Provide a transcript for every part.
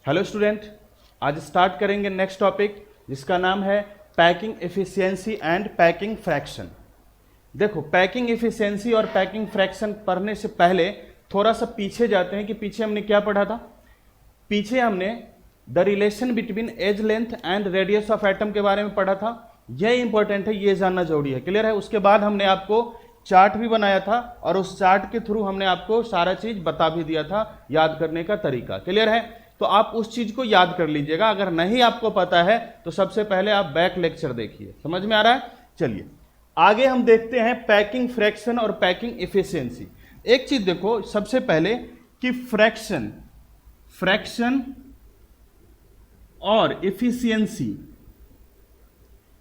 Hello student, आज start करेंगे next topic जिसका नाम है packing efficiency and packing fraction. देखो, पैकिंग एफिशिएंसी और पैकिंग फ्रैक्शन पढ़ने से पहले थोड़ा सा पीछे जाते हैं कि पीछे हमने क्या पढ़ा था। पीछे हमने the relation between edge length and radius of atom के बारे में पढ़ा था। यह इंपॉर्टेंट है, ये जानना जरूरी है। क्लियर है? उसके बाद हमने आपको चार्ट भी बनाया था और उस चार्ट के थ्रू हमने आपको सारा चीज बता भी दिया था, याद करने का तरीका। क्लियर है? तो आप उस चीज को याद कर लीजिएगा। अगर नहीं आपको पता है तो सबसे पहले आप बैक लेक्चर देखिए। समझ में आ रहा है? चलिए आगे हम देखते हैं पैकिंग फ्रैक्शन और पैकिंग एफिशिएंसी। एक चीज देखो सबसे पहले कि फ्रैक्शन और एफिशिएंसी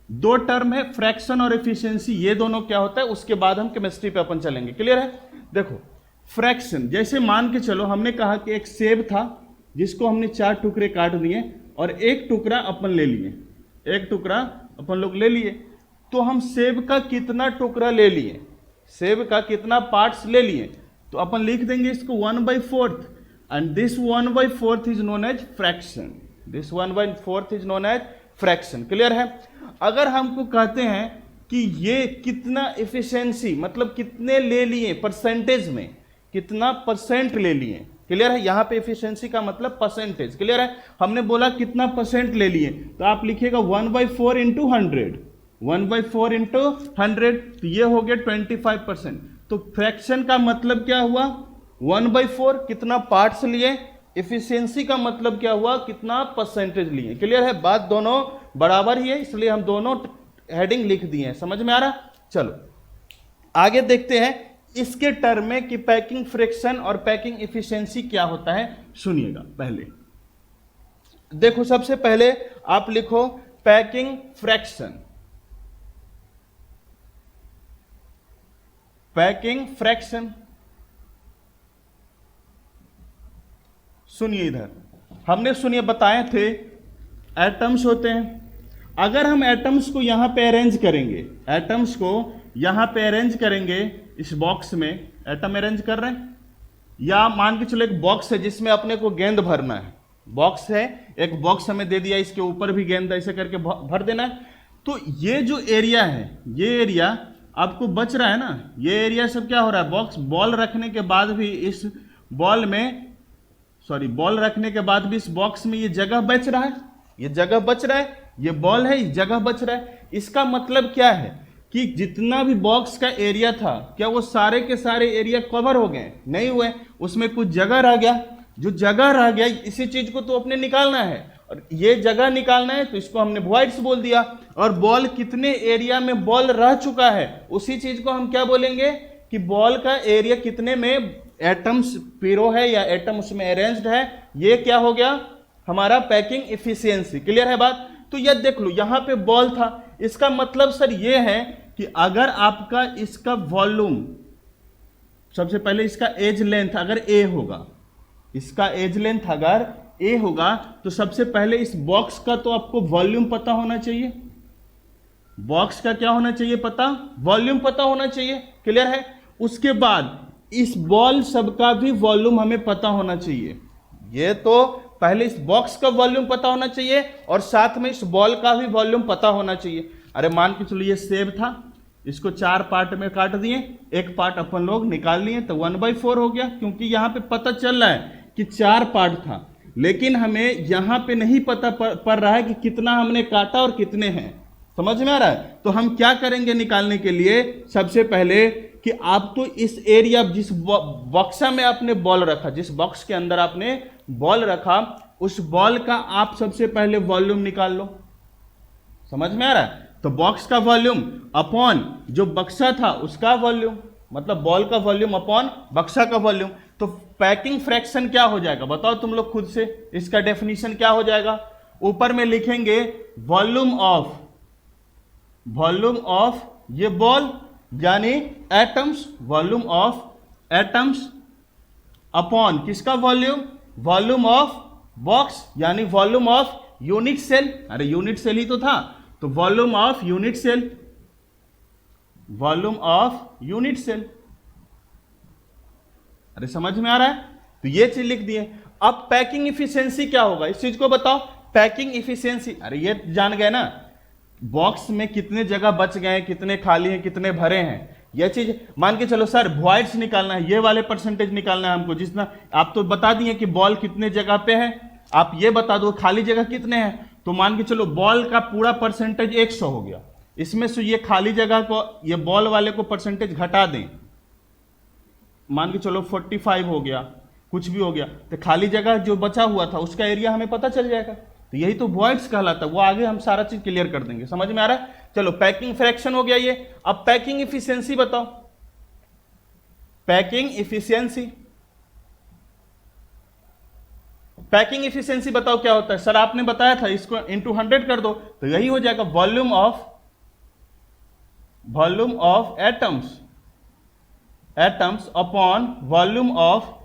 दो टर्म है। फ्रैक्शन और एफिशिएंसी ये दोनों क्या होता है, उसके बाद हम केमिस्ट्री पे अपन चलेंगे। क्लियर है? देखो फ्रैक्शन, जैसे मान के चलो हमने कहा कि एक सेब था जिसको हमने 4 टुकड़े काट दिए और एक टुकड़ा अपन ले लिए। एक टुकड़ा अपन लोग ले लिए, तो हम सेब का कितना टुकड़ा ले लिए, सेब का कितना पार्ट्स ले लिए, तो अपन लिख देंगे इसको 1/4 and this 1/4 is known as fraction. This 1/4 is known as fraction. Clear है? अगर हमको कहते हैं कि ये कितना एफिशिएंसी, मतलब कितने ले लिए परसेंटेज में, कितना परसेंट ले लिए। क्लियर है? यहां पे एफिशिएंसी का मतलब परसेंटेज। क्लियर है? हमने बोला कितना परसेंट ले लिए, तो आप लिखिएगा 1/4 इंटू 100, 1/4 इंटू 100, तो ये हो गया 25%। तो फ्रैक्शन का मतलब क्या हुआ, 1/4 कितना पार्ट्स लिए, एफिशिएंसी का मतलब क्या हुआ, कितना परसेंटेज लिए। क्लियर है? बात दोनों बराबर ही है, इसलिए हम दोनों हेडिंग लिख दिए हैं। समझ में आ रहा? चलो आगे देखते हैं इसके टर्म में कि पैकिंग फ्रैक्शन और पैकिंग एफिशिएंसी क्या होता है। सुनिएगा पहले, देखो सबसे पहले आप लिखो पैकिंग फ्रैक्शन। पैकिंग फ्रैक्शन, सुनिए इधर हमने सुनिए बताए थे एटम्स होते हैं। अगर हम एटम्स को यहां पे अरेंज करेंगे, एटम्स को यहां पे अरेंज करेंगे, इस बॉक्स में एटम अरेंज कर रहे हैं, या मान के चलो एक बॉक्स है जिसमें अपने को गेंद भरना है। बॉक्स है, एक बॉक्स हमें दे दिया, इसके ऊपर भी गेंद ऐसे करके भर देना है। तो ये जो एरिया है, ये एरिया आपको बच रहा है ना, ये एरिया सब क्या हो रहा है, बॉक्स बॉल रखने के बाद भी इस बॉल में, सॉरी बॉल रखने के बाद भी इस बॉक्स में ये जगह बच रहा है, ये जगह बच रहा है, ये बॉल है, जगह बच रहा है। इसका मतलब क्या है कि जितना भी बॉक्स का एरिया था, क्या वो सारे के सारे एरिया कवर हो गए? नहीं हुए, उसमें कुछ जगह रह गया। जो जगह रह गया इसी चीज को तो अपने निकालना है, और ये जगह निकालना है तो इसको हमने वॉइड्स बोल दिया। और बॉल कितने एरिया में बॉल रह चुका है, उसी चीज को हम क्या बोलेंगे कि बॉल का एरिया कितने में एटम्स पीरो है या एटम उसमें अरेंज्ड है, ये क्या हो गया हमारा पैकिंग एफिशिएंसी। क्लियर है बात? तो यह देख लो यहां पे बॉल था, इसका मतलब सर ये है कि अगर आपका इसका वॉल्यूम, सबसे पहले इसका एज लेंथ अगर ए होगा, इसका एज लेंथ अगर ए होगा, तो सबसे पहले इस बॉक्स का तो आपको वॉल्यूम पता होना चाहिए। बॉक्स का क्या होना चाहिए पता, वॉल्यूम पता होना चाहिए। क्लियर है? उसके बाद इस बॉल सबका भी वॉल्यूम हमें पता होना चाहिए। ये तो पहले इस बॉक्स का वॉल्यूम पता होना चाहिए और साथ में इस बॉल का भी वॉल्यूम पता होना चाहिए। अरे मान के चलो ये सेब था, इसको 4 पार्ट में काट दिए, एक पार्ट अपन लोग निकाल लिए, तो 1/4 हो गया, क्योंकि यहां पे पता चल रहा है कि 4 पार्ट था, लेकिन हमें यहां पे नहीं पता पड़ रहा है कि कितना हमने काटा और कितने हैं। समझ में आ रहा है? तो हम क्या करेंगे निकालने के लिए, सबसे पहले कि आप तो इस एरिया, जिस बॉक्सा में आपने बॉल रखा, जिस बॉक्स के अंदर आपने बॉल रखा, उस बॉल का आप सबसे पहले वॉल्यूम निकाल लो। समझ में आ रहा है? तो बॉक्स का वॉल्यूम अपॉन जो बक्सा था उसका वॉल्यूम, मतलब बॉल का वॉल्यूम अपॉन बक्सा का वॉल्यूम। तो पैकिंग फ्रैक्शन क्या हो जाएगा बताओ तुम लोग खुद से, इसका डेफिनेशन क्या हो जाएगा। ऊपर में लिखेंगे वॉल्यूम ऑफ ये बॉल यानी atoms, volume of atoms upon किसका वॉल्यूम, वॉल्यूम ऑफ बॉक्स यानी वॉल्यूम ऑफ यूनिट सेल। अरे यूनिट सेल ही तो था, तो volume of unit cell, volume of unit cell. अरे समझ में आ रहा है? तो ये चीज लिख दिए। अब पैकिंग इफिशियंसी क्या होगा, इस चीज को बताओ। पैकिंग इफिशियंसी, अरे ये जान गए ना, बॉक्स में कितने जगह बच गए हैं, कितने खाली हैं, कितने भरे हैं, यह चीज मान के चलो। सर वॉइड्स निकालना है, ये वाले परसेंटेज निकालना है हमको, जितना आप तो बता दिए कि बॉल कितने जगह पे है, आप ये बता दो खाली जगह कितने हैं। तो मान के चलो बॉल का पूरा परसेंटेज 100 हो गया, इसमें से ये खाली जगह को, ये बॉल वाले को परसेंटेज घटा दें, मान के चलो 45 हो गया, कुछ भी हो गया, तो खाली जगह जो बचा हुआ था उसका एरिया हमें पता चल जाएगा। तो यही तो वॉइड्स कहलाता है, वो आगे हम सारा चीज क्लियर कर देंगे। समझ में आ रहा है? चलो पैकिंग फ्रैक्शन हो गया ये। अब पैकिंग इफिशियंसी बताओ। पैकिंग इफिशियंसी, पैकिंग इफिशियंसी बताओ क्या होता है। सर आपने बताया था इसको इंटू 100 कर दो, तो यही हो जाएगा volume of atoms upon volume of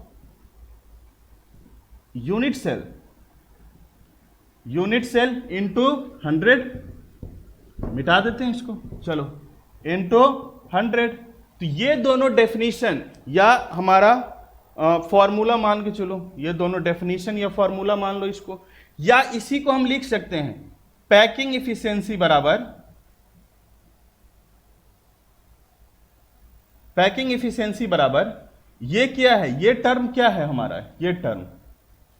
unit cell into 100। मिटा देते हैं इसको, चलो इंटू 100। तो ये दोनों डेफिनेशन या हमारा फॉर्मूला मान के चलो, ये दोनों डेफिनेशन या फॉर्मूला मान लो इसको, या इसी को हम लिख सकते हैं पैकिंग इफिशियंसी बराबर ये क्या है, ये टर्म क्या है हमारा, ये टर्म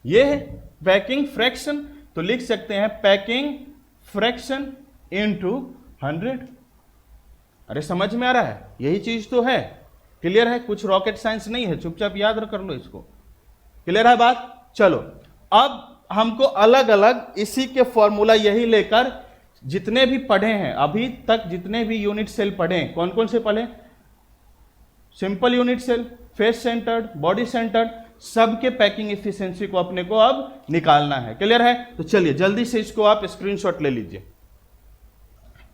ये है पैकिंग फ्रैक्शन। तो लिख सकते हैं पैकिंग फ्रैक्शन इंटू 100। अरे समझ में आ रहा है? यही चीज तो है, क्लियर है? कुछ रॉकेट साइंस नहीं है, चुपचाप याद कर लो इसको। क्लियर है बात? चलो अब हमको अलग अलग इसी के फॉर्मूला यही लेकर जितने भी पढ़े हैं अभी तक, जितने भी यूनिट सेल पढ़े हैं, कौन कौन से पढ़े? Simple unit cell, face centred, body centred, सबके पैकिंग इफिशियंसी को अपने को अब निकालना है। क्लियर है? तो चलिए जल्दी से इसको आप स्क्रीनशॉट ले लीजिए।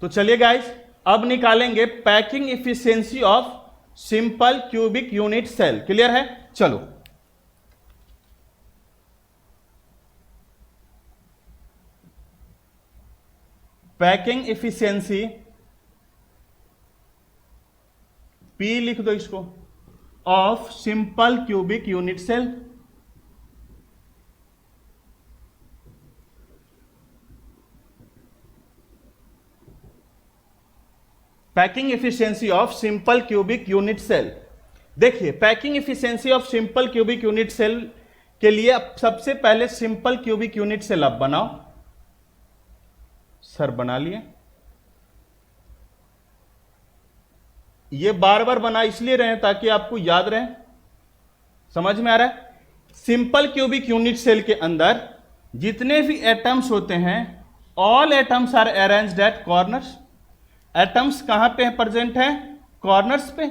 तो चलिए गाइस, अब निकालेंगे packing efficiency of simple cubic unit cell. Clear है? चलो पैकिंग इफिशियंसी P लिख दो इसको, of simple cubic unit cell. Packing efficiency of simple cubic unit cell. देखिए packing efficiency of simple cubic unit cell के लिए अब सबसे पहले सिंपल क्यूबिक यूनिट सेल आप बनाओ। सर बना लिए, ये बार बार बना इसलिए रहे ताकि आपको याद रहे। समझ में आ रहा है? सिंपल क्यूबिक यूनिट सेल के अंदर जितने भी एटम्स होते हैं, all atoms are arranged at corners. Atoms कहां पे प्रेजेंट है? कॉर्नर्स पे।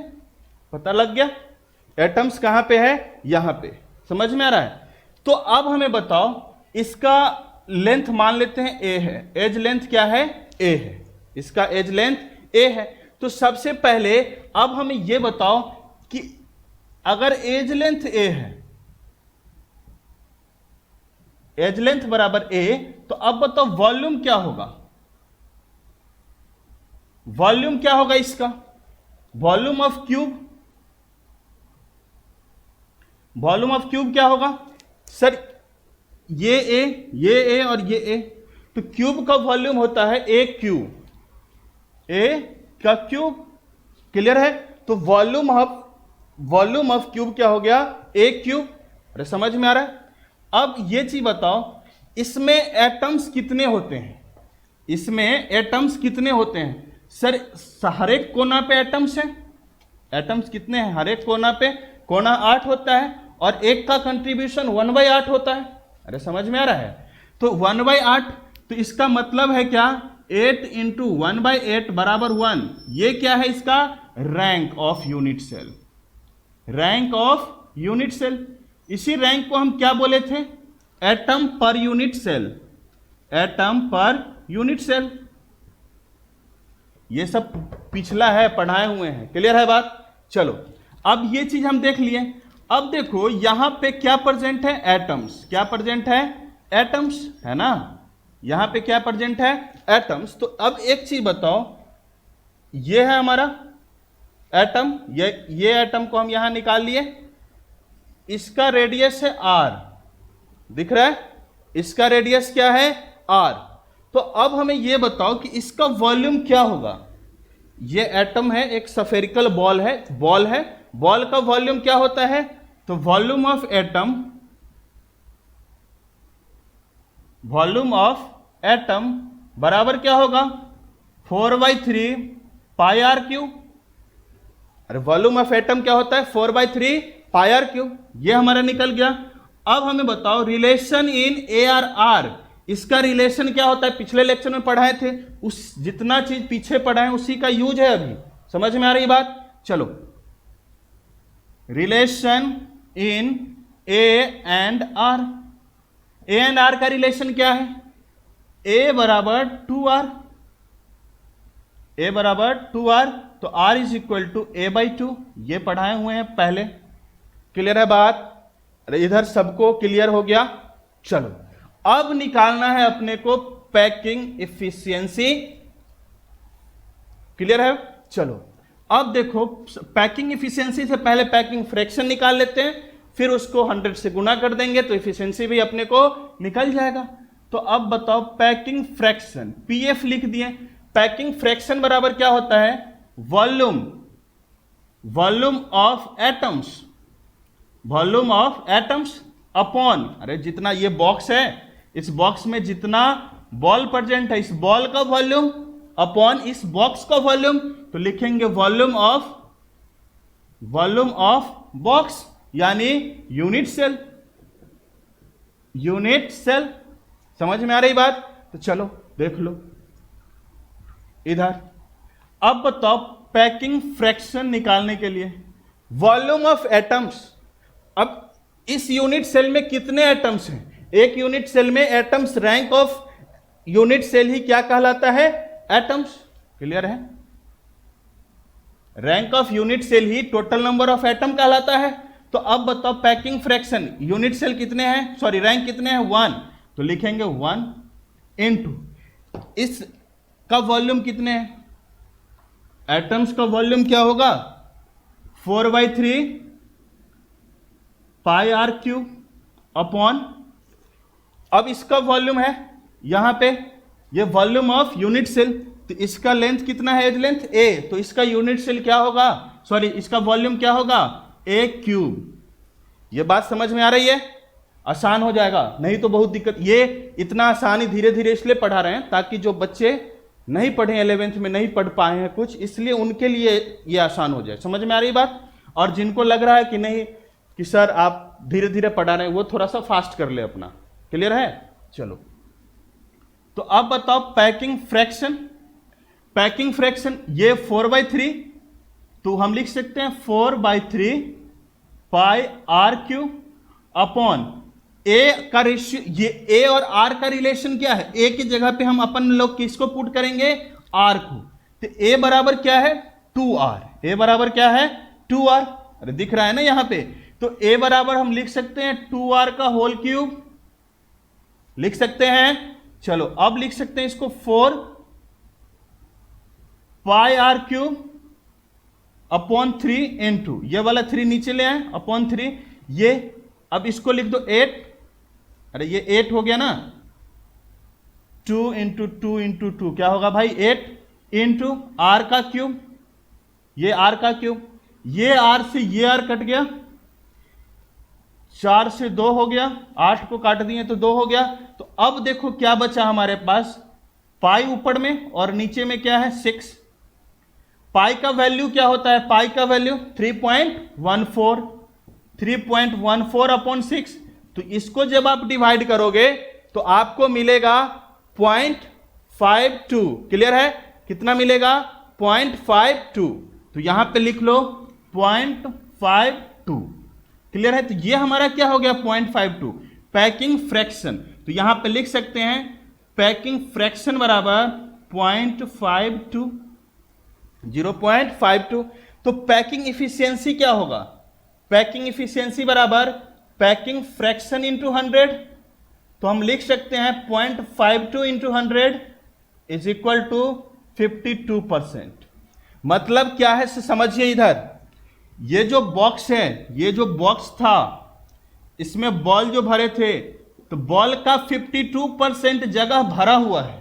पता लग गया? एटम्स कहां पे है? यहां पे। समझ में आ रहा है? तो अब हमें बताओ, इसका लेंथ मान लेते हैं ए है, एज लेंथ क्या है? ए है, इसका एज लेंथ ए है। तो सबसे पहले अब हमें यह बताओ कि अगर एज लेंथ ए है, एज लेंथ बराबर ए, तो अब बताओ वॉल्यूम क्या होगा? वॉल्यूम क्या होगा इसका? Volume of cube, volume of cube क्या होगा? सर ये ए और ये ए, तो क्यूब का वॉल्यूम होता है ए क्यूब, ए का क्यूब। क्लियर है? तो वॉल्यूम ऑफ क्यूब क्या हो गया? ए क्यूब। अरे समझ में आ रहा है? अब ये चीज बताओ, इसमें एटम्स कितने होते हैं? इसमें एटम्स कितने होते हैं? सर हर एक कोना पे एटम्स हैं। एटम्स कितने हैं? हर एक कोना पे, कोना 8 होता है और एक का कंट्रीब्यूशन 1/8 होता है। अरे समझ में आ रहा है? तो 1/8, तो इसका मतलब है क्या? 8 इंटू 1/8 बराबर 1। ये क्या है इसका? Rank of unit cell. Rank of unit cell, इसी रैंक को हम क्या बोले थे? Atom per unit cell. Atom per unit cell, ये सब पिछला है, पढ़ाए हुए हैं। क्लियर है बात? चलो अब ये चीज हम देख लिए। अब देखो यहां पे क्या प्रेजेंट है? एटम्स। क्या प्रेजेंट है? एटम्स, है ना? यहां पे क्या प्रेजेंट है? एटम्स। तो अब एक चीज बताओ, ये है हमारा एटम, ये एटम को हम यहां निकाल लिए, इसका रेडियस है आर, दिख रहा है, इसका रेडियस क्या है r। तो अब हमें यह बताओ कि इसका वॉल्यूम क्या होगा। ये एटम है, एक स्फेरिकल बॉल है, बॉल का वॉल्यूम क्या होता है, तो वॉल्यूम ऑफ एटम बराबर क्या होगा 4/3 पाई आर क्यू। अरे वॉल्यूम ऑफ एटम क्या होता है 4/3 पाई आर क्यू, ये हमारा निकल गया। अब हमें बताओ relation in A R R, इसका रिलेशन क्या होता है, पिछले लेक्चर में पढ़ाए थे, उस जितना चीज पीछे पढ़ाए उसी का यूज है अभी, समझ में आ रही बात। चलो, relation in A and R, A and R का रिलेशन क्या है, ए बराबर 2r, ए बराबर 2r, तो r is equal to a/2, ये पढ़ाए हुए हैं पहले, क्लियर है बात। अरे इधर सबको क्लियर हो गया। चलो अब निकालना है अपने को पैकिंग इफिशियंसी, क्लियर है। चलो अब देखो, पैकिंग इफिशियंसी से पहले पैकिंग फ्रैक्शन निकाल लेते हैं, फिर उसको 100 से गुना कर देंगे तो इफिशियंसी भी अपने को निकल जाएगा। तो अब बताओ पैकिंग फ्रैक्शन, पीएफ लिख दिए। पैकिंग फ्रैक्शन बराबर क्या होता है, वॉल्यूम ऑफ एटम्स अपॉन, अरे जितना ये बॉक्स है, इस बॉक्स में जितना बॉल प्रेजेंट है, इस बॉल का वॉल्यूम अपॉन इस बॉक्स का वॉल्यूम, तो लिखेंगे वॉल्यूम ऑफ बॉक्स, यानी यूनिट सेल। समझ में आ रही बात। तो चलो देख लो इधर। अब बताओ पैकिंग फ्रैक्शन निकालने के लिए वॉल्यूम ऑफ एटम्स, अब इस यूनिट सेल में कितने एटम्स हैं, एक यूनिट सेल में atoms, rank of unit cell ही क्या कहलाता है, एटम्स, क्लियर है। रैंक ऑफ यूनिट सेल ही टोटल नंबर ऑफ एटम कहलाता है। तो अब बताओ पैकिंग फ्रैक्शन, यूनिट सेल कितने हैं, सॉरी रैंक कितने हैं 1, तो लिखेंगे 1 इनटू इस का वॉल्यूम कितने हैं, एटम्स का वॉल्यूम क्या होगा 4/3 पाई आर क्यूब अपॉन, अब इसका वॉल्यूम है यहां पे, ये वॉल्यूम ऑफ यूनिट सेल, तो इसका लेंथ कितना है, एज लेंथ a, तो इसका यूनिट सेल क्या होगा, सॉरी इसका वॉल्यूम क्या होगा a³। ये बात समझ में आ रही है, आसान हो जाएगा, नहीं तो बहुत दिक्कत। ये इतना आसानी धीरे धीरे इसलिए पढ़ा रहे हैं ताकि जो बच्चे नहीं पढ़े 11th में, नहीं पढ़ पाए हैं कुछ, इसलिए उनके लिए ये आसान हो जाए। समझ में आ रही बात। और जिनको लग रहा है कि नहीं कि सर आप धीरे धीरे पढ़ा रहे हैं, वो थोड़ा सा फास्ट कर ले अपना, क्लियर है। चलो तो अब बताओ पैकिंग फ्रैक्शन, ये 4/3, तो हम लिख सकते हैं 4/3 पाई आर क्यूब अपॉन ए का रेशियो, ये ए और आर का रिलेशन क्या है, ए की जगह पे हम अपन लोग किसको पुट करेंगे, आर को, तो ए बराबर क्या है 2r, ए बराबर क्या है 2r, अरे दिख रहा है ना यहां पे। तो ए बराबर हम लिख सकते हैं 2r का होल क्यूब, लिख सकते हैं। चलो अब लिख सकते हैं इसको 4 pi are cube upon 3 into, ये वाला 3 नीचे ले आए, अपॉन 3, ये अब इसको लिख दो 8, अरे ये 8 हो गया ना, 2 इंटू 2 इंटू 2 क्या होगा भाई 8 इंटू आर का क्यूब, ये आर का क्यूब, ये आर से ये आर कट गया, 4 से 2 हो गया, 8 को काट दिए तो 2 हो गया। तो अब देखो क्या बचा हमारे पास, पाई ऊपर में और नीचे में क्या है 6। पाई का वैल्यू क्या होता है, पाई का वैल्यू 3.14 अपॉन 6, तो इसको जब आप डिवाइड करोगे तो आपको मिलेगा 0.52, क्लियर है, कितना मिलेगा 0.52, तो यहां पे लिख लो 0.52, क्लियर है। तो ये हमारा क्या हो गया 0.52 पैकिंग फ्रैक्शन, तो यहां पे लिख सकते हैं पैकिंग फ्रैक्शन बराबर 0.52, 0.52। तो पैकिंग इफिशियंसी क्या होगा, पैकिंग इफिशियंसी बराबर पैकिंग फ्रैक्शन इंटू 100, तो हम लिख सकते हैं 0.52 इंटू 100 इज इक्वल टू 52%। मतलब क्या है समझिए, इधर ये जो बॉक्स है, ये जो बॉक्स था इसमें बॉल जो भरे थे तो बॉल का 52% जगह भरा हुआ है।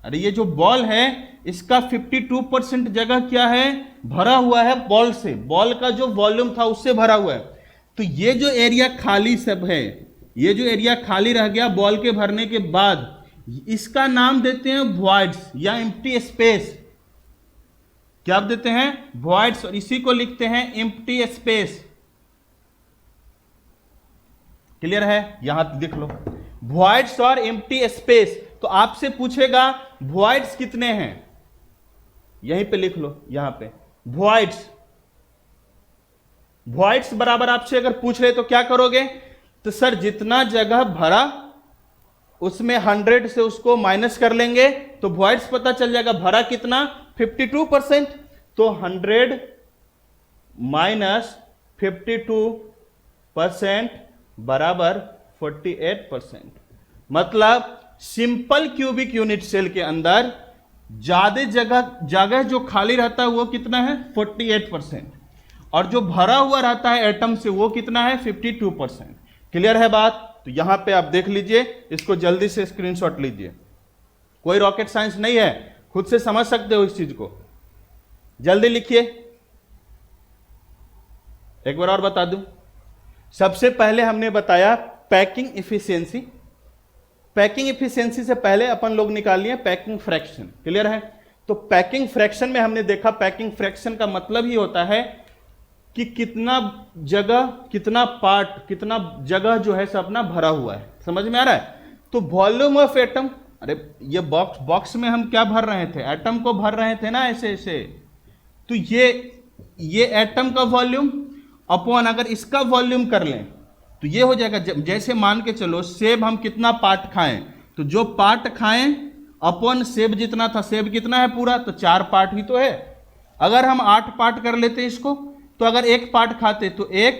अरे ये जो बॉल है इसका 52% जगह क्या है, भरा हुआ है बॉल से, बॉल का जो वॉल्यूम था उससे भरा हुआ है। तो ये जो एरिया खाली सब है, ये जो एरिया खाली रह गया बॉल के भरने के बाद, इसका नाम देते हैं वॉइड्स या एम्प्टी स्पेस। क्या आप देते हैं, वॉइड्स, और इसी को लिखते हैं एम्प्टी स्पेस। क्लियर है, यहां देख लो वॉइड्स और एम्प्टी स्पेस। तो आपसे पूछेगा वॉइड्स कितने हैं, यहीं पे लिख लो, यहां पे वॉइड्स। वॉइड्स बराबर आपसे अगर पूछ रहे तो क्या करोगे, तो सर जितना जगह भरा उसमें 100 से उसको माइनस कर लेंगे तो वॉइड्स पता चल जाएगा, भरा कितना 52%, तो 100 माइनस 52% बराबर 48%। मतलब सिंपल क्यूबिक यूनिट सेल के अंदर ज्यादा जगह जो खाली रहता है वो कितना है 48%, और जो भरा हुआ रहता है एटम से वो कितना है 52%। क्लियर है बात। तो यहां पे आप देख लीजिए, इसको जल्दी से स्क्रीनशॉट लीजिए, कोई रॉकेट साइंस नहीं है, खुद से समझ सकते हो इस चीज को, जल्दी लिखिए। एक बार और बता दूं, सबसे पहले हमने बताया पैकिंग इफिशियंसी। पैकिंग इफिशियंसी से पहले अपन लोग निकाल लिए पैकिंग फ्रैक्शन। क्लियर है। तो पैकिंग फ्रैक्शन में हमने देखा, पैकिंग फ्रैक्शन का मतलब ही होता है कि कितना जगह, कितना पार्ट, कितना जगह जो है सब अपना भरा हुआ है। समझ में आ रहा है। तो वॉल्यूम ऑफ एटम, अरे ये बॉक्स में हम क्या भर रहे थे, एटम को भर रहे थे ना ऐसे ऐसे। तो ये एटम का वॉल्यूम अपॉन अगर इसका वॉल्यूम कर लें तो ये हो जाएगा, जैसे मान के चलो सेब हम कितना पार्ट खाएं, तो जो पार्ट खाएं अपॉन सेब जितना था, सेब कितना है पूरा, तो 4 पार्ट ही तो है। अगर हम 8 पार्ट कर लेते इसको, तो अगर 1 पार्ट खाते तो 1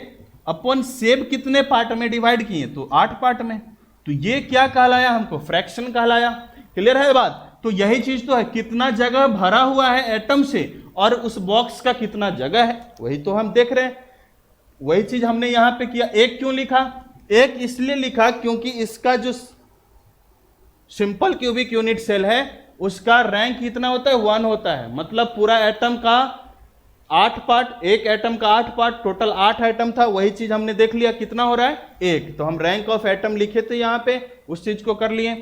अपॉन सेब कितने पार्ट में डिवाइड किए, तो 8 पार्ट में। तो ये क्या कहलाया, हमको फ्रैक्शन कहलाया। क्लियर है बात। तो यही चीज तो है, कितना जगह भरा हुआ है एटम से और उस बॉक्स का कितना जगह है, वही तो हम देख रहे हैं। वही चीज हमने यहां पे किया। 1 क्यों लिखा, 1 इसलिए लिखा क्योंकि इसका जो सिंपल क्यूबिक यूनिट सेल है उसका रैंक कितना होता है, 1 होता है। मतलब पूरा एटम का 8 पार्ट, एक एटम का 8 पार्ट, टोटल 8 एटम था। वही चीज हमने देख लिया कितना हो रहा है, 1। तो हम रैंक ऑफ एटम लिखे थे यहां पे, उस चीज को कर लिए।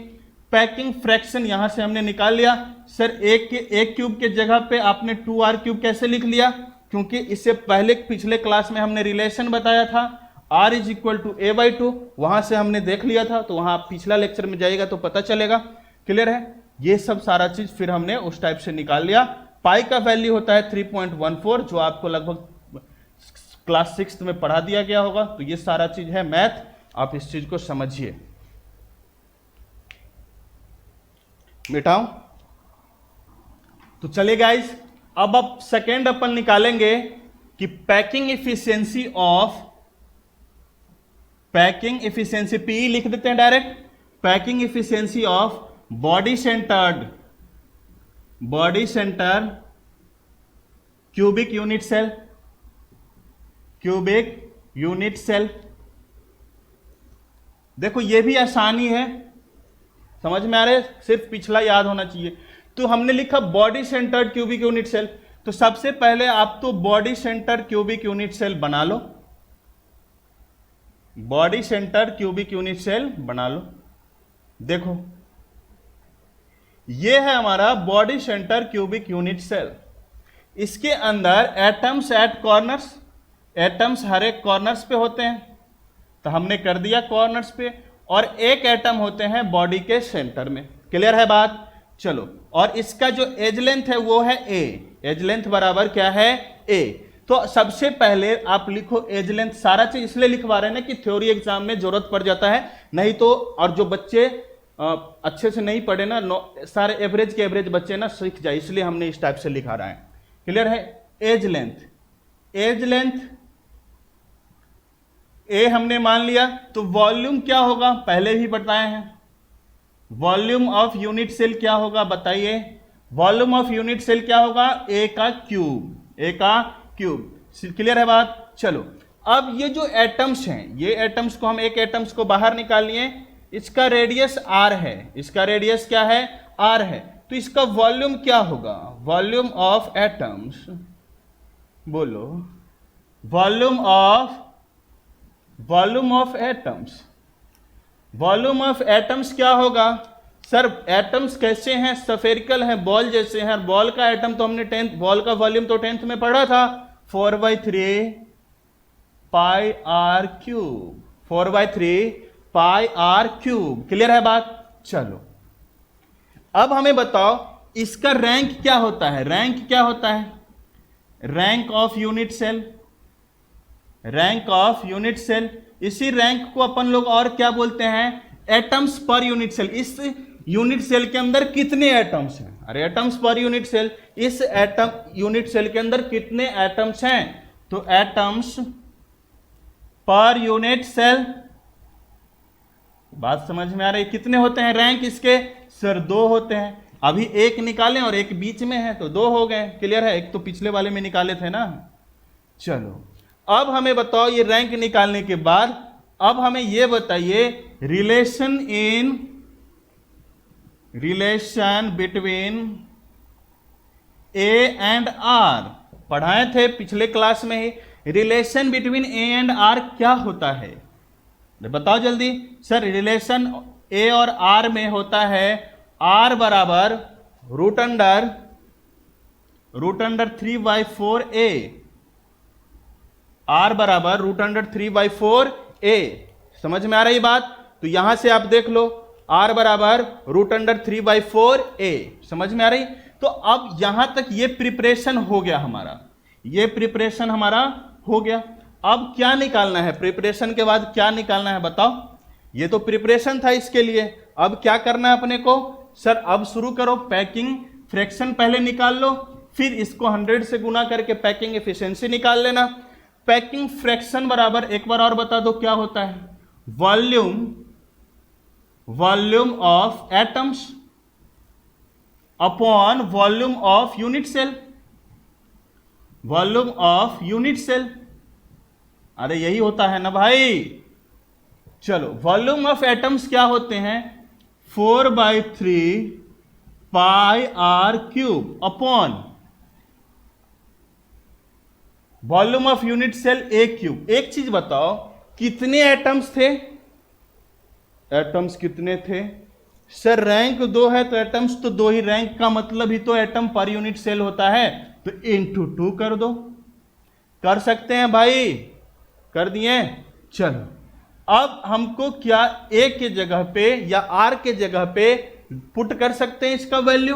पैकिंग फ्रैक्शन यहां से हमने निकाल लिया। सर 1 क्यूब के जगह पे आपने 2r क्यूब कैसे लिख लिया, क्योंकि इससे पहले पिछले क्लास में हमने रिलेशन बताया था r is equal to a/2, वहां से हमने देख लिया था। तो वहां पिछला लेक्चर में जाएगा तो पता चलेगा। क्लियर है। ये सब सारा चीज फिर हमने उस टाइप से निकाल लिया। पाई का वैल्यू होता है 3.14, जो आपको लगभग क्लास 6 में पढ़ा दिया गया होगा। तो ये सारा चीज है मैथ, आप इस चीज को समझिए। मिटाऊं तो चले गाइस, अब सेकेंड अपन निकालेंगे कि पैकिंग इफिशियंसी पी लिख देते हैं direct, packing efficiency of body centred cubic unit cell. देखो ये भी आसानी है, समझ में आ रहे, सिर्फ पिछला याद होना चाहिए। तो हमने लिखा body centred cubic unit cell. तो सबसे पहले आप तो body centre cubic unit cell बना लो, body centre cubic unit cell बना लो। देखो ये है हमारा body centre cubic unit cell. इसके अंदर एटम्स एट कॉर्नर्स, एटम्स हर एक कॉर्नर्स पे होते हैं, तो हमने कर दिया कॉर्नर्स पे, और एक एटम होते हैं बॉडी के सेंटर में। क्लियर है बात। चलो, और इसका जो एज लेंथ है वो है a, एज लेंथ बराबर क्या है a। तो सबसे पहले आप लिखो एज लेंथ। सारा चीज इसलिए लिखवा रहे हैं ना कि थ्योरी एग्जाम में जरूरत पड़ जाता है, नहीं तो, और जो बच्चे अच्छे से नहीं पढ़े ना, सारे एवरेज के एवरेज बच्चे ना सीख जाए, इसलिए हमने इस टाइप से लिखा रहा है। क्लियर है। एज लेंथ ए हमने मान लिया। तो वॉल्यूम क्या होगा, पहले भी बताए हैं, वॉल्यूम ऑफ यूनिट सेल क्या होगा बताइए। वॉल्यूम ऑफ यूनिट सेल क्या होगा, ए का क्यूब। क्लियर है बात। चलो, अब ये जो एटम्स हैं, ये एटम्स को हम एक एटम्स को बाहर निकाल लिए, इसका रेडियस r है, इसका रेडियस क्या है, r है, तो इसका वॉल्यूम क्या होगा, वॉल्यूम ऑफ एटम्स, बोलो volume of atoms, volume of atoms क्या होगा सर, एटम्स कैसे हैं, स्फेरिकल हैं, बॉल जैसे हैं, बॉल का एटम तो हमने बॉल का वॉल्यूम तो 10th में पढ़ा था, 4/3 pi are cube, 4/3 pi are cube, clear है बात। चलो अब हमें बताओ इसका रैंक क्या होता है, रैंक क्या होता है, rank of unit cell, rank of unit cell, इसी रैंक को अपन लोग और क्या बोलते हैं, एटम्स पर यूनिट सेल, इस यूनिट सेल के अंदर कितने एटम्स हैं, अरे एटम्स पर यूनिट सेल, इस एटम यूनिट सेल के अंदर कितने एटम्स हैं, तो एटम्स पर यूनिट सेल, बात समझ में आ रही, कितने होते हैं रैंक इसके, सर 2 होते हैं, अभी एक निकालें और एक बीच में है तो 2 हो गए, क्लियर है, एक तो पिछले वाले में निकाले थे ना। चलो अब हमें बताओ ये रैंक निकालने के बाद अब हमें ये बताइए relation between A and R, पढ़ाए थे पिछले क्लास में ही, relation between A and R क्या होता है, बताओ जल्दी सर। रिलेशन ए और आर में होता है आर बराबर रूट अंडर 3/4 ए, आर बराबर रूट अंडर 3/4 ए, समझ में आ रही बात, तो यहां से आप देख लो आर बराबर रूट अंडर 3/4 ए, समझ में आ रही। तो अब यहां तक ये प्रिपरेशन हो गया हमारा, ये प्रिपरेशन हमारा हो गया, अब क्या निकालना है, प्रिपरेशन के बाद क्या निकालना है बताओ, ये तो प्रिपरेशन था इसके लिए, अब क्या करना है अपने को, सर अब शुरू करो, पैकिंग फ्रैक्शन पहले निकाल लो, फिर इसको 100 से गुना करके पैकिंग एफिशिएंसी निकाल लेना। पैकिंग फ्रैक्शन बराबर, एक बार और बता दो क्या होता है, volume of atoms upon volume of unit cell, volume of unit cell, अरे यही होता है ना भाई। चलो वॉल्यूम ऑफ एटम्स क्या होते हैं, 4/3 pi are cube upon volume of unit cell a cube. एक चीज बताओ कितने एटम्स थे, एटम्स कितने थे, सर रैंक 2 है तो एटम्स तो 2 ही, रैंक का मतलब ही तो एटम पर यूनिट सेल होता है, तो इंटू 2 कर दो, कर सकते हैं भाई, कर दिए। चलो अब हमको क्या ए के जगह पे या आर के जगह पे पुट कर सकते हैं इसका वैल्यू,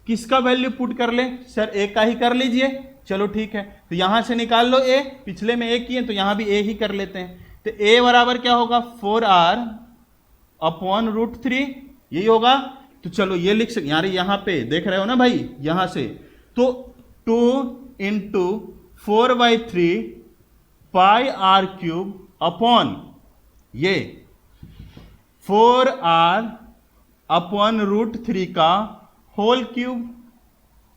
किसका वैल्यू पुट कर ले, सर ए का ही कर लीजिए, चलो ठीक है, तो यहां से निकाल लो ए, पिछले में ए किए तो यहां भी ए ही कर लेते हैं, तो ए बराबर क्या होगा 4r अपॉन रूट 3, यही होगा। तो चलो ये लिख सकते, यहां पे देख रहे हो ना भाई, यहां से तो 2 into 4/3 pi are cube upon ये 4r अपॉन रूट 3 का होल क्यूब,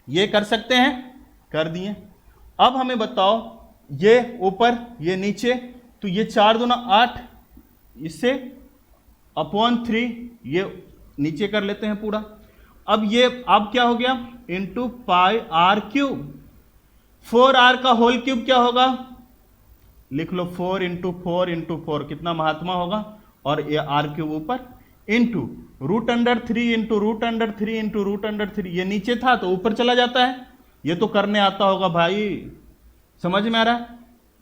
ये कर सकते हैं, कर दिए। अब हमें बताओ ये ऊपर ये नीचे, तो ये 4 दूना 8, इससे अपॉन 3 ये नीचे कर लेते हैं पूरा। अब ये अब क्या हो गया into pi are cube, 4r का होल क्यूब क्या होगा, लिख लो 4 इंटू 4 कितना महात्मा होगा, और ये आर क्यूब ऊपर into root under 3 into root under 3 into root under 3, ये नीचे था तो ऊपर चला जाता है, ये तो करने आता होगा भाई, समझ में आ रहा है।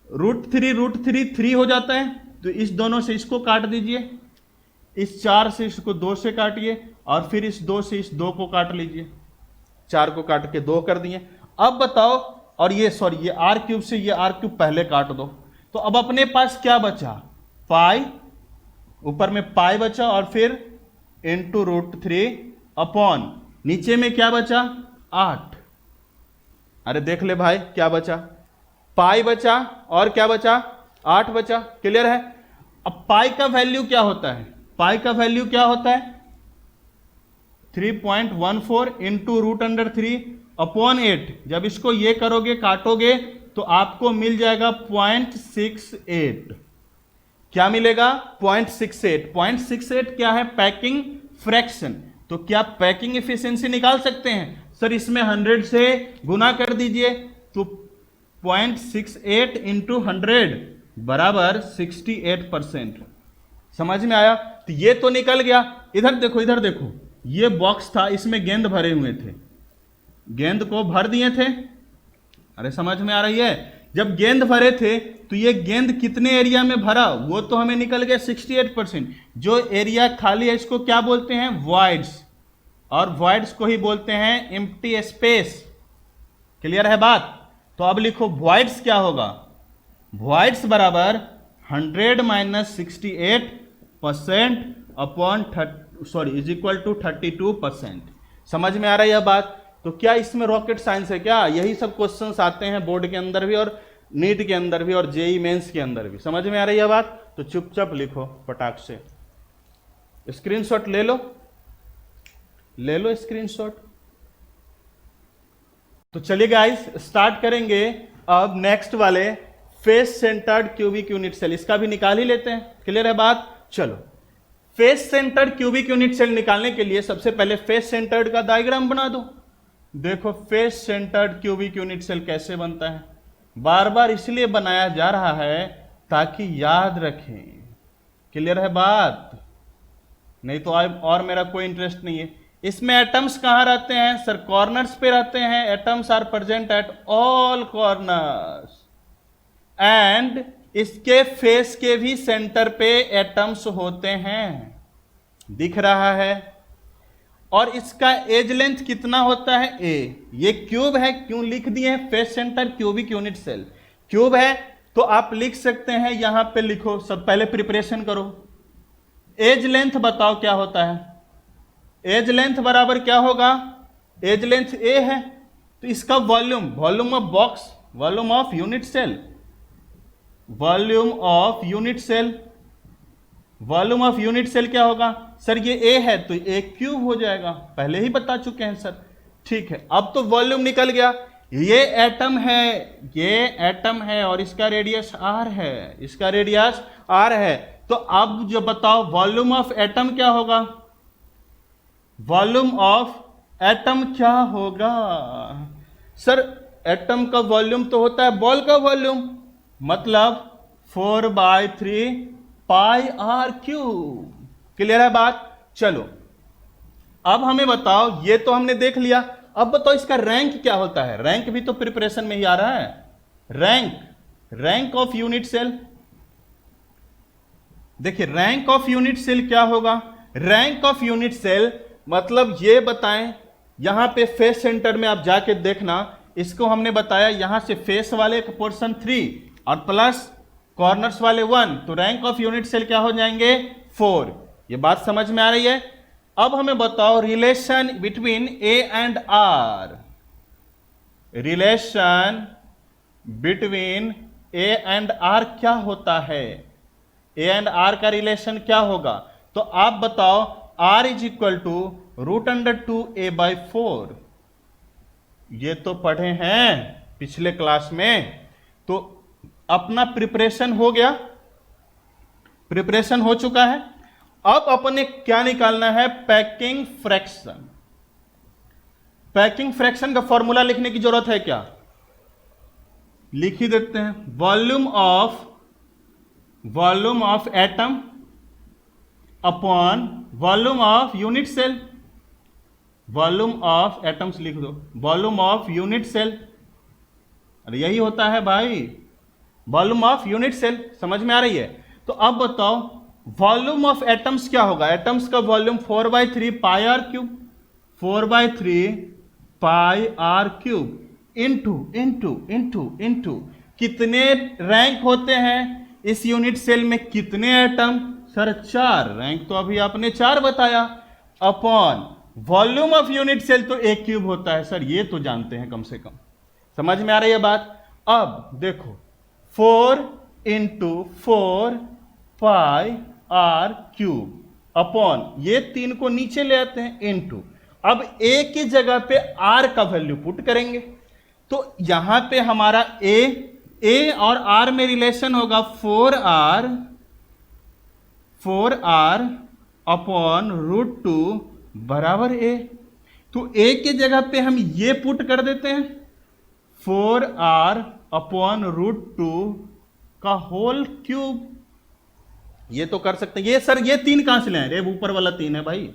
रूट 3 3 हो जाता है, तो इस दोनों से इसको काट दीजिए, इस 4 से इसको 2 से काटिए, और फिर इस 2 से इस 2 को काट लीजिए, 4 को काट के 2 कर दिए। अब बताओ, और ये सॉरी ये आर क्यूब से ये आर क्यूब पहले काट दो, तो अब अपने पास क्या बचा, पाई, ऊपर में पाई बचा, और फिर इंटू रूट 3 अपॉन नीचे में क्या बचा 8, अरे देख ले भाई क्या बचा, पाई बचा और क्या बचा 8 बचा, क्लियर है। अब पाई का वैल्यू क्या होता है, पाई का वैल्यू क्या होता है 3.14 इंटू रूट अंडर 3 अपॉन 8, जब इसको ये करोगे काटोगे तो आपको मिल जाएगा 0.68, क्या मिलेगा 0.68। 0.68 क्या है? Packing fraction. तो क्या पैकिंग एफिशिएंसी निकाल सकते हैं? सर इसमें 100 से गुना कर दीजिए, तो 0.68 इंटू 100 बराबर 68%। समझ में आया? तो ये तो निकल गया। इधर देखो, इधर देखो, ये बॉक्स था, इसमें गेंद भरे हुए थे, गेंद को भर दिए थे। अरे समझ में आ रही है? जब गेंद भरे थे तो ये गेंद कितने एरिया में भरा, वो तो हमें निकल गया 68%। जो एरिया खाली है इसको क्या बोलते हैं? वॉइड्स। और वॉइड्स को ही बोलते हैं एम्प्टी स्पेस। क्लियर है बात? तो अब लिखो वॉइड्स क्या होगा? वॉइड्स बराबर 100 minus 68% upon is equal to 32%। समझ में आ रही है बात? तो क्या इसमें रॉकेट साइंस है क्या? यही सब क्वेश्चंस आते हैं बोर्ड के अंदर भी, और नीट के अंदर भी, और जेई मेंस के अंदर भी। समझ में आ रही है बात? तो चुपचाप लिखो फटाक से, स्क्रीनशॉट ले लो, ले लो स्क्रीनशॉट। तो चलिए गाइस स्टार्ट करेंगे अब नेक्स्ट वाले face centred cubic unit cell. इसका भी निकाल ही लेते हैं। क्लियर है बात? चलो, face centred cubic unit cell निकालने के लिए सबसे पहले फेस सेंटर्ड का डायग्राम बना दो। देखो face centred cubic unit cell कैसे बनता है, बार बार इसलिए बनाया जा रहा है ताकि याद रखें। क्लियर है बात? नहीं तो और मेरा कोई इंटरेस्ट नहीं है। इसमें एटम्स कहां रहते हैं? सर कॉर्नर्स पे रहते हैं। Atoms are present at all corners and इसके फेस के भी सेंटर पे एटम्स होते हैं। दिख रहा है? और इसका एज लेंथ कितना होता है? ए। ये क्यूब है, क्यों लिख दिए हैं? Face centre cubic unit cell. Cube है तो आप लिख सकते हैं, यहां पे लिखो। सब पहले प्रिपरेशन करो। एज लेंथ बताओ क्या होता है? एज लेंथ बराबर क्या होगा? एज लेंथ ए है तो इसका volume, volume of box, volume of unit cell, volume of unit cell, volume of unit cell क्या होगा? सर ये ए है तो ए क्यूब हो जाएगा, पहले ही बता चुके हैं सर। ठीक है, अब तो वॉल्यूम निकल गया। ये एटम है, ये एटम है और इसका रेडियस आर है, इसका रेडियस आर है। तो अब जो बताओ वॉल्यूम ऑफ एटम क्या होगा? वॉल्यूम ऑफ एटम क्या होगा? सर एटम का वॉल्यूम तो होता है बॉल का वॉल्यूम, मतलब 4/3 पाई आर क्यूब। क्लियर है बात? चलो अब हमें बताओ, ये तो हमने देख लिया, अब बताओ इसका रैंक क्या होता है? रैंक भी तो प्रिपरेशन में ही आ रहा है। Rank, rank of unit cell. देखिए रैंक ऑफ यूनिट सेल क्या होगा? रैंक ऑफ यूनिट सेल मतलब ये बताएं, यहां पे फेस सेंटर में आप जाके देखना, इसको हमने बताया यहां से फेस वाले का पोर्शन 3 और प्लस कॉर्नर्स वाले 1, तो रैंक ऑफ यूनिट सेल क्या हो जाएंगे? 4। ये बात समझ में आ रही है? अब हमें बताओ relation between A and R. Relation between A and R क्या होता है? ए एंड आर का रिलेशन क्या होगा? तो आप बताओ r is equal to √2a/4। ये तो पढ़े हैं पिछले क्लास में। तो अपना प्रिपरेशन हो गया, प्रिपरेशन हो चुका है। अब अपने क्या निकालना है? Packing fraction. पैकिंग फ्रैक्शन का फॉर्मूला लिखने की जरूरत है क्या? लिख ही देते हैं। Volume of atom upon volume of unit cell. Volume of atoms लिख दो, वॉल्यूम ऑफ यूनिट सेल। अरे यही होता है भाई, वॉल्यूम ऑफ यूनिट सेल। समझ में आ रही है? तो अब बताओ वॉल्यूम ऑफ एटम्स क्या होगा? एटम्स का volume 4/3 pi are cube, 4/3 pi are cube into into into into कितने रैंक होते हैं इस यूनिट सेल में? कितने एटम? सर 4। रैंक तो अभी आपने 4 बताया। Upon volume of unit cell तो ए क्यूब होता है सर, ये तो जानते हैं कम से कम। समझ में आ रही है बात? अब देखो 4 into 4 pi are cube upon ये 3 को नीचे ले आते हैं इंटू, अब ए की जगह पे आर का वैल्यू पुट करेंगे। तो यहां पे हमारा ए और आर में रिलेशन होगा 4r 4r अपॉन रूट 2 बराबर ए। तो ए के जगह पे हम ये पुट कर देते हैं 4r अपॉन रूट 2 का होल क्यूब। ये तो कर सकते हैं। ये सर ये 3 कहां से ले आए? रे ऊपर वाला 3 है भाई,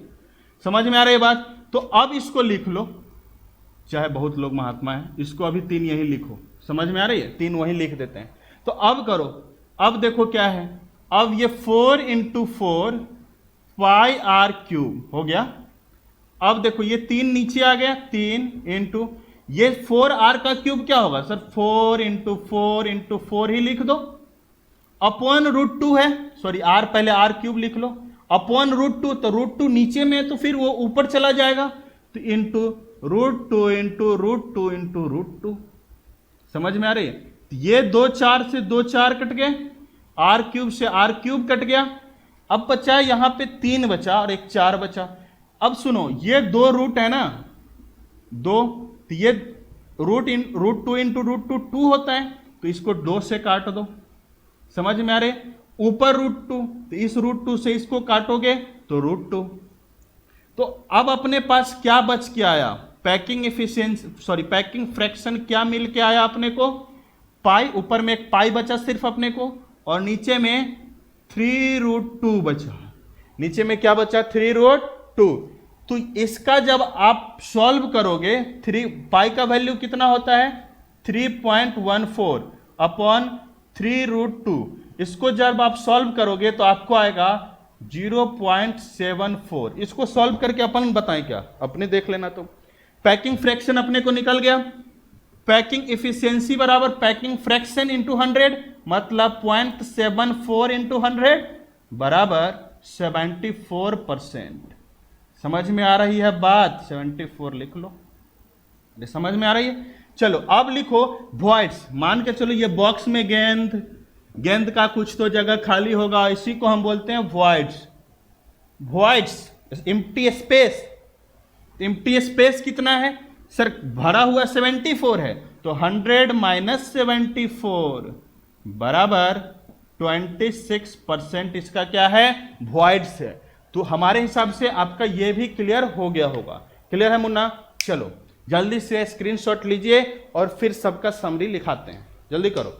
समझ में आ रही है बात? तो अब इसको लिख लो, चाहे बहुत लोग महात्मा हैं, इसको अभी 3 यही लिखो, समझ में आ रही है? 3 वही लिख देते हैं। तो अब करो, अब देखो क्या है, अब ये 4 इंटू 4 पाई आर क्यूब हो गया। अब देखो ये 3 नीचे आ गया, 3 इंटू ये 4r का क्यूब क्या होगा सर? 4 इंटू 4 इंटू 4 ही लिख दो, अपॉन रूट 2 है, सॉरी r पहले r क्यूब लिख लो, अपॉन रूट 2, तो रूट 2 नीचे में है तो फिर वो ऊपर चला जाएगा, तो into root 2 into root 2 into root 2। समझ में आ रही है? ये 2 4 से 2 4 कट गए, r क्यूब से r क्यूब कट गया। अब बचा यहां पे 3 बचा और एक 4 बचा। अब सुनो, ये 2 रूट है ना, 2, तो ये रूट 2 इंटू रूट 2 2 होता है, तो इसको 2 से काट दो। समझ में आ रहे? ऊपर रूट 2, तो इस रूट 2 से इसको काटोगे तो रूट 2। तो अब अपने पास क्या बच के आया? Packing efficiency, sorry packing fraction क्या मिल के आया अपने को? पाई, ऊपर में एक पाई बचा सिर्फ अपने को, और नीचे में 3 रूट 2 बचा। नीचे में क्या बचा? 3 रूट 2। तो इसका जब आप सॉल्व करोगे, 3 पाई का वैल्यू कितना होता है? 3.14 अपॉन 3 रूट 2। इसको जब आप सॉल्व करोगे तो आपको आएगा 0.74। इसको सॉल्व करके अपन बताएं क्या, अपने देख लेना। तो पैकिंग फ्रैक्शन अपने को निकल गया, पैकिंग इफिशियंसी बराबर पैकिंग फ्रैक्शन इंटू 100, मतलब 0.74 इंटू 100 बराबर 74%। समझ में आ रही है बात? 74 लिख लो, समझ में आ रही है? चलो अब लिखो वॉइड्स। मान के चलो ये बॉक्स में गेंद का कुछ तो जगह खाली होगा, इसी को हम बोलते हैं voids. Voids empty space. Empty space कितना है सर? भरा हुआ 74 है, तो 100 माइनस 74 बराबर 26% इसका क्या है? वॉइड्स है। तो हमारे हिसाब से आपका ये भी क्लियर हो गया होगा। क्लियर है मुन्ना? चलो जल्दी से स्क्रीनशॉट लीजिए और फिर सबका समरी लिखाते हैं, जल्दी करो।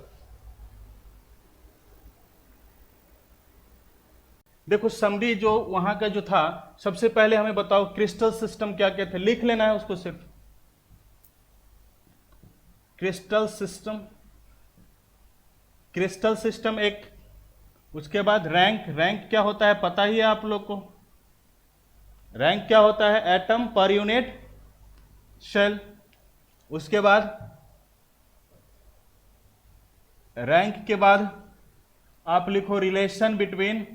देखो समरी जो वहां का जो था, सबसे पहले हमें बताओ क्रिस्टल सिस्टम क्या क्या थे, लिख लेना है उसको सिर्फ। क्रिस्टल सिस्टम एक, उसके बाद रैंक क्या होता है पता ही है आप लोग को। रैंक क्या होता है? Atom per unit shell. उसके बाद रैंक के बाद आप लिखो relation between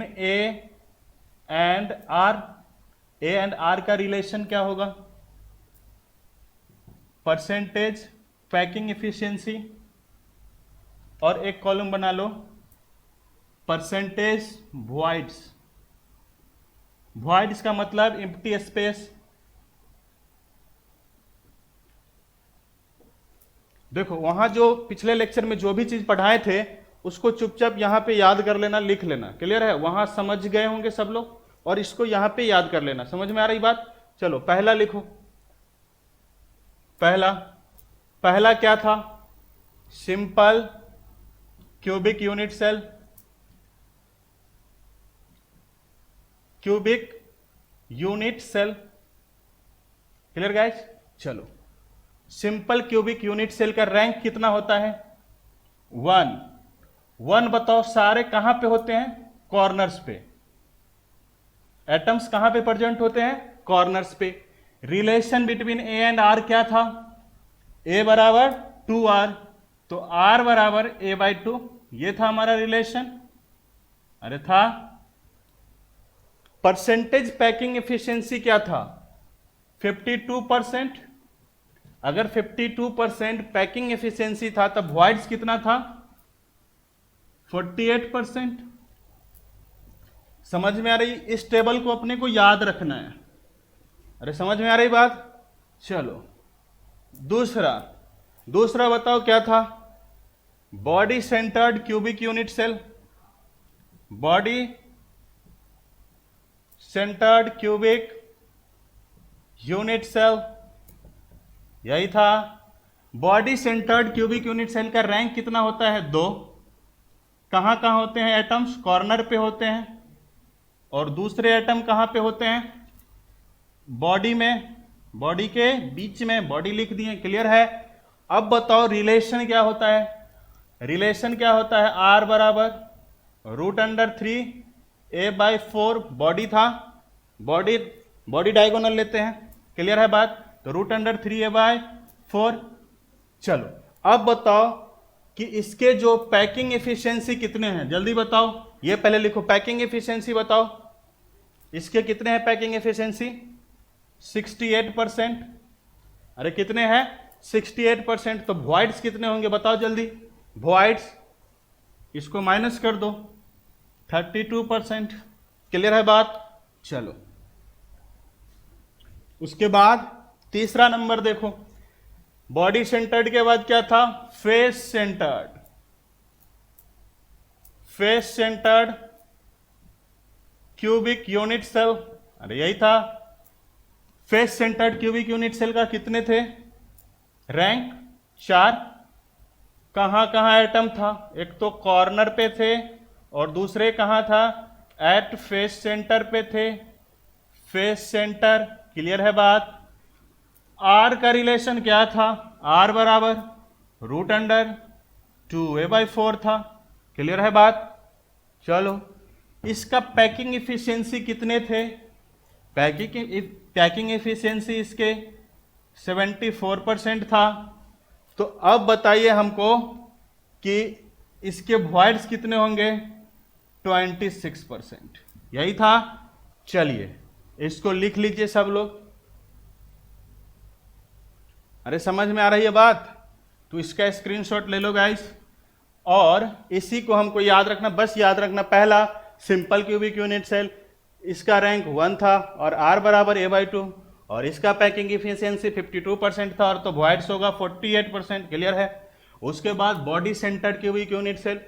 A and R. A and R का रिलेशन क्या होगा? परसेंटेज पैकिंग एफिशिएंसी, और एक कॉलम बना लो परसेंटेज वॉइड्स का मतलब एम्प्टी स्पेस। देखो वहां जो पिछले लेक्चर में जो भी चीज पढ़ाए थे उसको चुपचाप यहां पे याद कर लेना, लिख लेना। क्लियर है? वहां समझ गए होंगे सब लोग, और इसको यहां पे याद कर लेना। समझ में आ रही बात? चलो पहला लिखो। पहला क्या था? Simple cubic unit cell. Clear guys? चलो सिंपल क्यूबिक यूनिट सेल का रैंक कितना होता है? 1 बताओ सारे कहां पे होते हैं? कॉर्नर्स पे। एटम्स कहां पे प्रेजेंट होते हैं? कॉर्नर्स पे। Relation between A and R क्या था? ए बराबर 2r, तो r बराबर a/2। ये था हमारा रिलेशन। अरे था। परसेंटेज पैकिंग एफिशिएंसी क्या था? 52%। अगर 52% पैकिंग एफिशिएंसी था तब वॉइड्स कितना था? 48%। समझ में आ रही? इस टेबल को अपने को याद रखना है। अरे समझ में आ रही बात? चलो दूसरा बताओ क्या था? Body centred cubic unit cell, body centred cubic unit cell, यही था। Body centred cubic unit cell का रैंक कितना होता है? 2। कहां कहां होते हैं एटम्स? कॉर्नर पे होते हैं। और दूसरे एटम कहां पे होते हैं? बॉडी में, बॉडी के बीच में, बॉडी लिख दिए, क्लियर है। अब बताओ रिलेशन क्या होता है? रिलेशन क्या होता है? R बराबर √3a/4 बॉडी था, बॉडी डायगोनल लेते हैं, क्लियर है बात। तो √3a/4। चलो अब बताओ कि इसके जो पैकिंग एफिशिएंसी कितने हैं, जल्दी बताओ। ये पहले लिखो, पैकिंग एफिशिएंसी बताओ, इसके कितने हैं पैकिंग एफिशिएंसी? 68%। अरे कितने हैं? 68%। तो वॉइड्स कितने होंगे बताओ जल्दी। वॉइड्स इसको माइनस कर दो, 32%। क्लियर है बात। चलो उसके बाद तीसरा नंबर देखो, बॉडी सेंटर्ड के बाद क्या था? Face centred. Face centred cubic unit cell, अरे यही था। Face centred cubic unit cell का कितने थे? रैंक 4। कहां कहां एटम था? एक तो कॉर्नर पे थे और दूसरे कहां था? एट फेस सेंटर पे थे। फेस सेंटर, क्लियर है बात। आर का रिलेशन क्या था? आर बराबर √2a/4 था, क्लियर है बात। चलो इसका पैकिंग इफिशियंसी कितने थे? पैकिंग इफिशियंसी इसके 74% था। तो अब बताइए हमको कि इसके वॉइड्स कितने होंगे? 26%, यही था। चलिए इसको लिख लीजिए सब लोग। अरे समझ में आ रही है बात? तो इसका स्क्रीनशॉट ले लो गाइस, और इसी को हमको याद रखना, बस याद रखना। पहला सिंपल क्यूबिक यूनिट सेल, इसका रैंक 1 था और R बराबर a/2, और इसका पैकिंग इफिशियंसी 52% था, और तो वॉइड्स होगा 48%, क्लियर है। उसके बाद body centred cubic unit cell,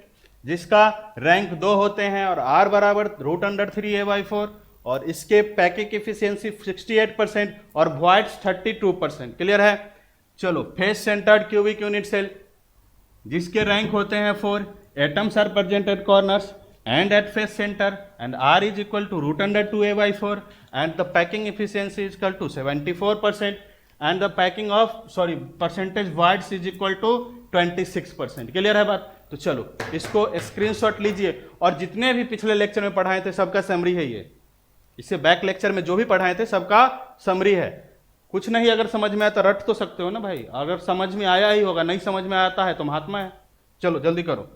जिसका रैंक 2 होते हैं और R बराबर √3a/4, और इसके पैकिंग इफिशियंसी 68% और वॉइड्स 32%, क्लियर है। चलो face centred cubic unit cell, जिसके रैंक होते हैं 4, atoms are present at corners and at face center, and R is equal to √2a/4, and the packing efficiency is equal to 74%, and the packing of percentage voids is equal to 26%, clear है बात। तो चलो इसको screenshot लीजिए, और जितने भी पिछले लेक्चर में पढ़ाए थे सबका समरी है ये। इससे बैक लेक्चर में जो भी पढ़ाए थे सबका समरी है। कुछ नहीं अगर समझ में आया तो रट तो सकते हो ना भाई, अगर समझ में आया ही होगा, नहीं समझ में आता है तो महात्मा है। चलो जल्दी करो।